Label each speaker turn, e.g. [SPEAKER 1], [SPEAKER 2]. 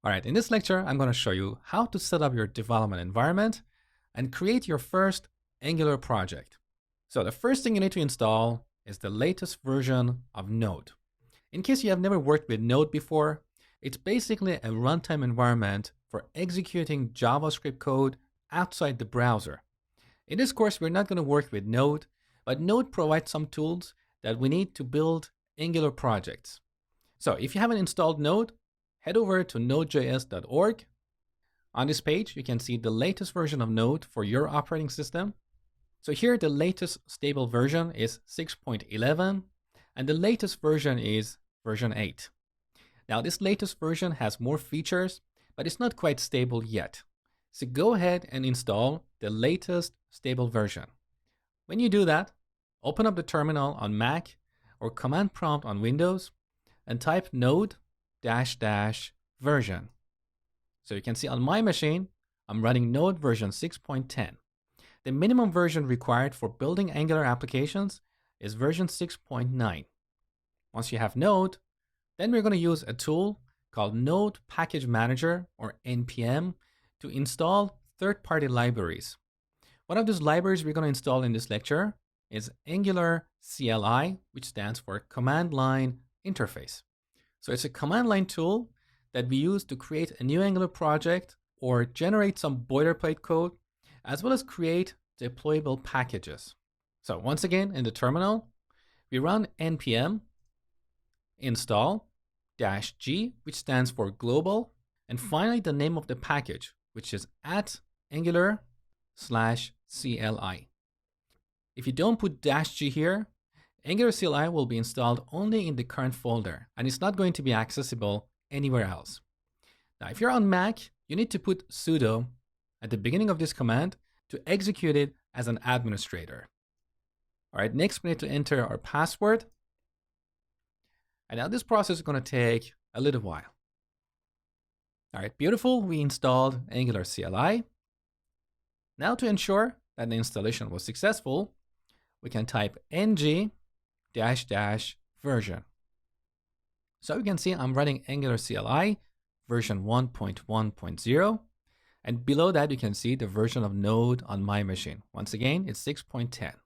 [SPEAKER 1] All right, in this lecture, I'm going to show you how to set up your development environment and create your first Angular project. So the first thing you need to install is the latest version of Node. In case you have never worked with Node before, it's basically a runtime environment for executing JavaScript code outside the browser. In this course, we're not going to work with Node, but Node provides some tools that we need to build Angular projects. So if you haven't installed Node, head over to nodejs.org. On this page, you can see the latest version of Node for your operating system. So here, the latest stable version is 6.11, and the latest version is version 8. Now, this latest version has more features, but it's not quite stable yet. So go ahead and install the latest stable version. When you do that, open up the terminal on Mac or command prompt on Windows and type node --version. So you can see on my machine, I'm running Node version 6.10. The minimum version required for building Angular applications is version 6.9. Once you have Node, then we're going to use a tool called Node Package Manager, or NPM, to install third-party libraries. One of those libraries we're going to install in this lecture is Angular CLI, which stands for Command Line Interface. So it's a command line tool that we use to create a new Angular project or generate some boilerplate code, as well as create deployable packages. So once again, in the terminal, we run npm install -g, which stands for global, and finally the name of the package, which is @angular/CLI. If you don't put -g here, Angular CLI will be installed only in the current folder, and it's not going to be accessible anywhere else. Now, if you're on Mac, you need to put sudo at the beginning of this command to execute it as an administrator. All right, next we need to enter our password. And now this process is going to take a little while. All right, beautiful. We installed Angular CLI. Now to ensure that the installation was successful, we can type ng --version. So you can see I'm running Angular CLI version 1.1.0. And below that, you can see the version of Node on my machine. Once again, it's 6.10.